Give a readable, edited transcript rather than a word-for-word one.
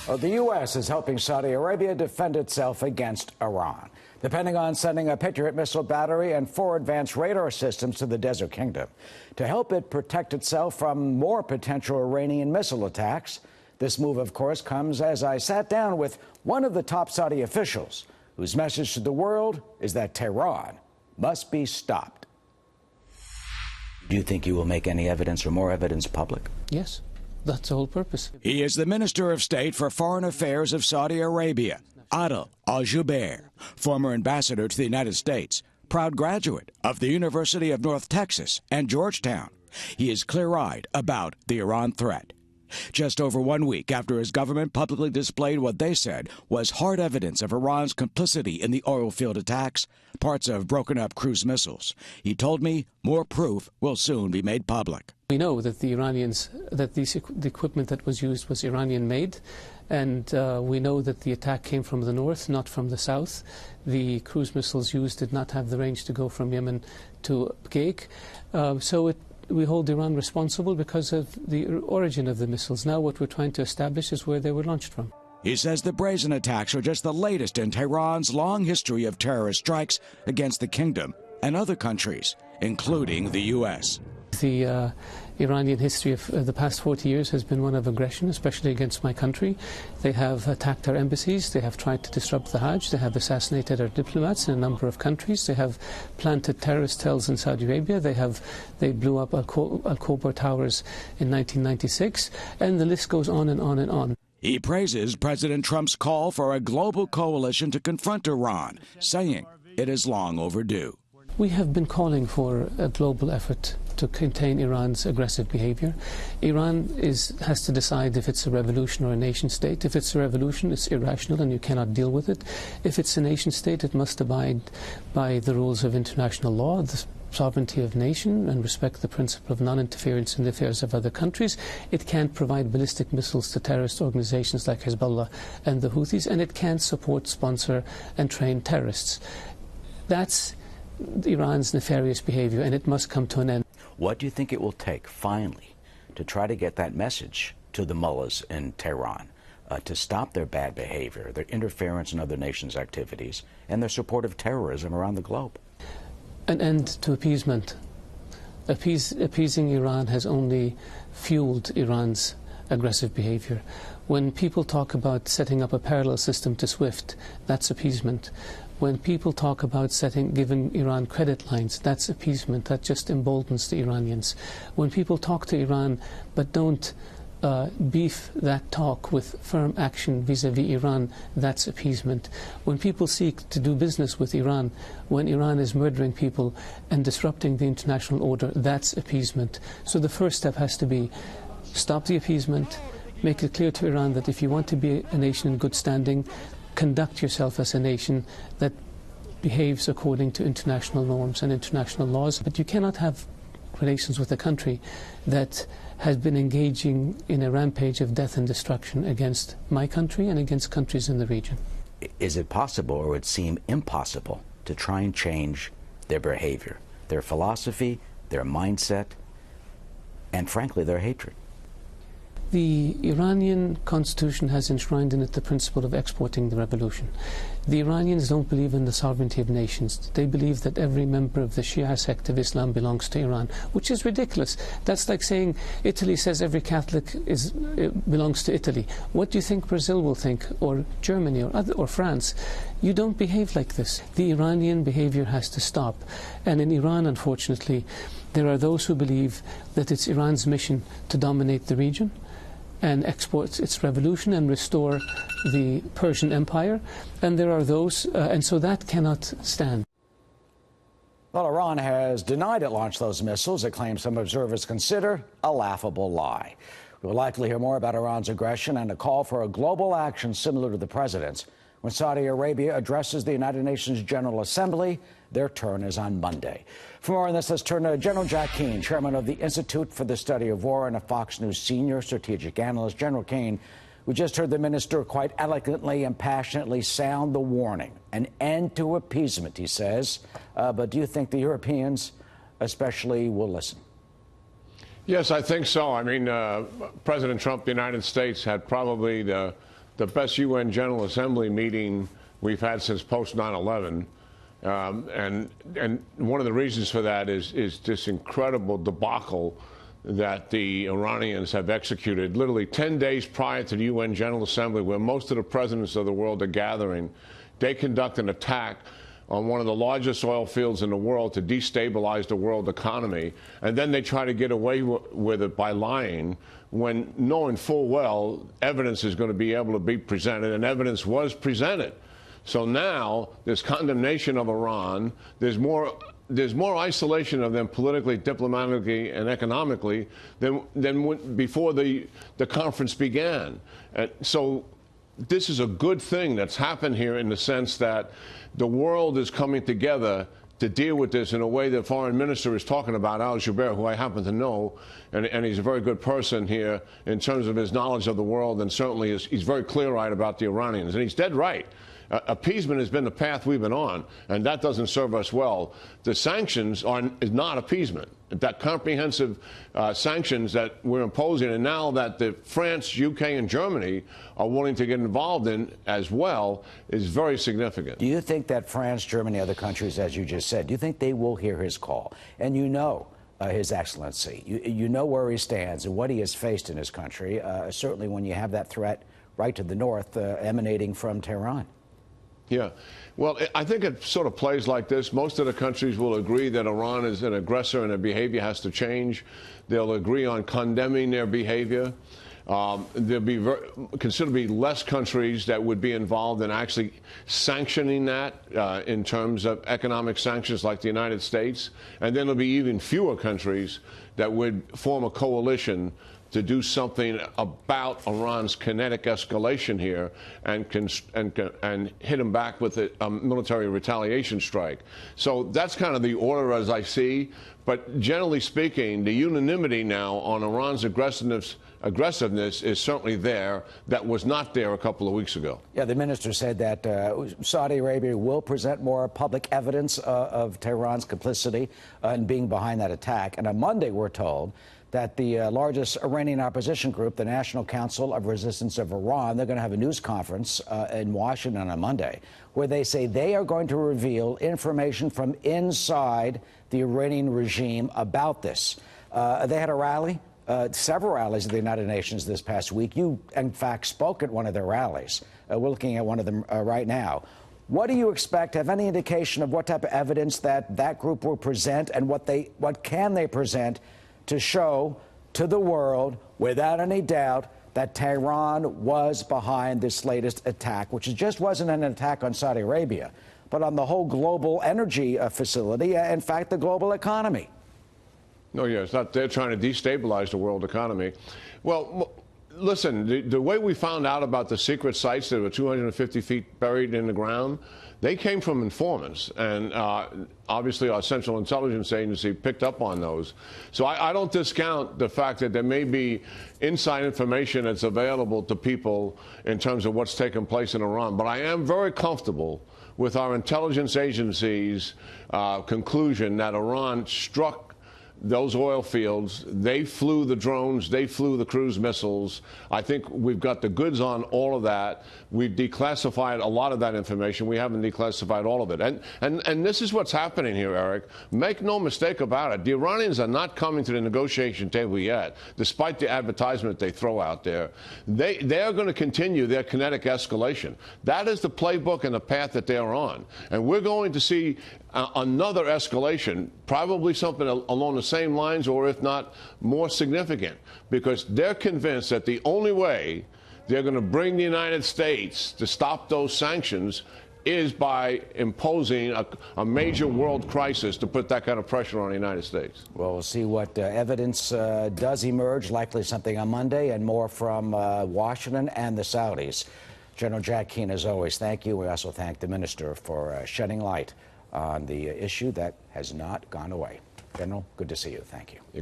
The U.S. is helping Saudi Arabia defend itself against Iran, depending on sending a Patriot missile battery and 4 advanced radar systems to the Desert Kingdom to help it protect itself from more potential Iranian missile attacks. This move, of course, comes as I sat down with one of the top Saudi officials, whose message to the world is that Tehran must be stopped. Do you think you will make any evidence or more evidence public? Yes. That's the whole purpose. He is the Minister of State for Foreign Affairs of Saudi Arabia, Adel Al-Jubeir, former ambassador to the United States, proud graduate of the University of North Texas and Georgetown. He is clear-eyed about the Iran threat. Just over 1 week after his government publicly displayed what they said was hard evidence of Iran's complicity in the oil field attacks, parts of broken-up cruise missiles, he told me more proof will soon be made public. We know that the Iranians, that the equipment that was used was Iranian-made, and we know that the attack came from the north, not from the south. The cruise missiles used did not have the range to go from Yemen to Ghaik. We hold Iran responsible because of the origin of the missiles. Now what we're trying to establish is where they were launched from. He says the brazen attacks are just the latest in Tehran's long history of terrorist strikes against the kingdom and other countries, including the U.S. The Iranian history of the past 40 years has been one of aggression, especially against my country. They have attacked our embassies, they have tried to disrupt the Hajj, they have assassinated our diplomats in a number of countries, they have planted terrorist cells in Saudi Arabia, they blew up Al-Khobar Towers in 1996, and the list goes on and on and on. He praises President Trump's call for a global coalition to confront Iran, saying it is long overdue. We have been calling for a global effort to contain Iran's aggressive behavior. Iran has to decide if it's a revolution or a nation state. If it's a revolution, it's irrational and you cannot deal with it. If it's a nation state, it must abide by the rules of international law, the sovereignty of nation, and respect the principle of non-interference in the affairs of other countries. It can't provide ballistic missiles to terrorist organizations like Hezbollah and the Houthis, and it can't support, sponsor, and train terrorists. That's Iran's nefarious behavior, and it must come to an end. What do you think it will take, finally, to try to get that message to the mullahs in Tehran to stop their bad behavior, their interference in other nations' activities, and their support of terrorism around the globe? An end to appeasement. Appeasing Iran has only fueled Iran's aggressive behavior. When people talk about setting up a parallel system to SWIFT, that's appeasement. When people talk about giving Iran credit lines, that's appeasement. That just emboldens the Iranians. When people talk to Iran but don't beef that talk with firm action vis-à-vis Iran, that's appeasement. When people seek to do business with Iran, when Iran is murdering people and disrupting the international order, that's appeasement. So the first step has to be stop the appeasement, make it clear to Iran that if you want to be a nation in good standing, conduct yourself as a nation that behaves according to international norms and international laws. But you cannot have relations with a country that has been engaging in a rampage of death and destruction against my country and against countries in the region. Is it possible, or would it seem impossible, to try and change their behavior, their philosophy, their mindset, and frankly, their hatred? The Iranian constitution has enshrined in it the principle of exporting the revolution. The Iranians don't believe in the sovereignty of nations. They believe that every member of the Shia sect of Islam belongs to Iran, which is ridiculous. That's like saying Italy says every Catholic belongs to Italy. What do you think Brazil will think, or Germany, or France? You don't behave like this. The Iranian behavior has to stop. And in Iran, unfortunately, there are those who believe that it's Iran's mission to dominate the region and export its revolution and restore the Persian Empire. And there are those, and so that cannot stand. Well, Iran has denied it launched those missiles. It claims some observers consider a laughable lie. We'll likely hear more about Iran's aggression and a call for a global action similar to the president's when Saudi Arabia addresses the United Nations General Assembly. Their turn is on Monday. For more on this, let's turn to General Jack Keane, chairman of the Institute for the Study of War and a Fox News senior strategic analyst. General Keane, we just heard the minister quite eloquently and passionately sound the warning. An end to appeasement, he says. But do you think the Europeans especially will listen? Yes, I think so. I mean, President Trump, the United States, had probably the the best UN General Assembly meeting we've had since post 9/11. And one of the reasons for that is this incredible debacle that the Iranians have executed literally 10 days prior to the UN General Assembly, where most of the presidents of the world are gathering. They conduct an attack on one of the largest oil fields in the world to destabilize the world economy, and then they try to get away with it by lying, when knowing full well evidence is going to be able to be presented, and evidence was presented. So now there's condemnation of Iran. There's more isolation of them politically, diplomatically, and economically than before the conference began. And so this is a good thing that's happened here, in the sense that the world is coming together to deal with this in a way that Foreign Minister is talking about, al-Jubeir, who I happen to know, and he's a very good person here in terms of his knowledge of the world, and certainly he's very clear-eyed about the Iranians, and he's dead right. Appeasement has been the path we've been on, and that doesn't serve us well. The sanctions is not appeasement. That comprehensive sanctions that we're imposing, and now that the France, UK, and Germany are willing to get involved in as well, is very significant. Do you think that France, Germany, other countries, as you just said, do you think they will hear his call? And you know His Excellency, you know where he stands and what he has faced in his country, certainly when you have that threat right to the north emanating from Tehran. Yeah. Well, I think it sort of plays like this. Most of the countries will agree that Iran is an aggressor and their behavior has to change. They'll agree on condemning their behavior. There'll be considerably less countries that would be involved in actually sanctioning that in terms of economic sanctions, like the United States. And then there'll be even fewer countries that would form a coalition to do something about Iran's kinetic escalation here and hit them back with a military retaliation strike. So that's kind of the order as I see. But generally speaking, the unanimity now on Iran's aggressiveness is certainly there. That was not there a couple of weeks ago. Yeah, the minister said that Saudi Arabia will present more public evidence of Tehran's complicity in being behind that attack. And on Monday, we're told that the largest Iranian opposition group, the National Council of Resistance of Iran, they're going to have a news conference in Washington on Monday, where they say they are going to reveal information from inside the Iranian regime about this. They had a rally, several rallies at the United Nations this past week. You, in fact, spoke at one of their rallies. We're looking at one of them right now. What do you expect? Have any indication of what type of evidence that group will present, and what can they present to show to the world, without any doubt, that Tehran was behind this latest attack, which just wasn't an attack on Saudi Arabia, but on the whole global energy facility, in fact, the global economy? No, yeah, it's not. They're trying to destabilize the world economy. Well, listen, the way we found out about the secret sites that were 250 feet buried in the ground, they came from informants, and obviously our Central Intelligence Agency picked up on those. So I don't discount the fact that there may be inside information that's available to people in terms of what's taking place in Iran. But I am very comfortable with our intelligence agency's conclusion that Iran struck those oil fields. They flew the drones, they flew the cruise missiles. I think we've got the goods on all of that. We've declassified a lot of that information. We haven't declassified all of it. And this is what's happening here, Eric. Make no mistake about it. The Iranians are not coming to the negotiation table yet, despite the advertisement they throw out there. They are going to continue their kinetic escalation. That is the playbook and the path that they're on. And we're going to see another escalation, probably something along the same lines, or if not more significant, because they're convinced that the only way they're going to bring the United States to stop those sanctions is by imposing a major world crisis to put that kind of pressure on the United States. Well, we'll see what evidence does emerge, likely something on Monday, and more from Washington and the Saudis. General Jack Keane, as always, thank you. We also thank the minister for shedding light on the issue that has not gone away. General, good to see you. Thank you.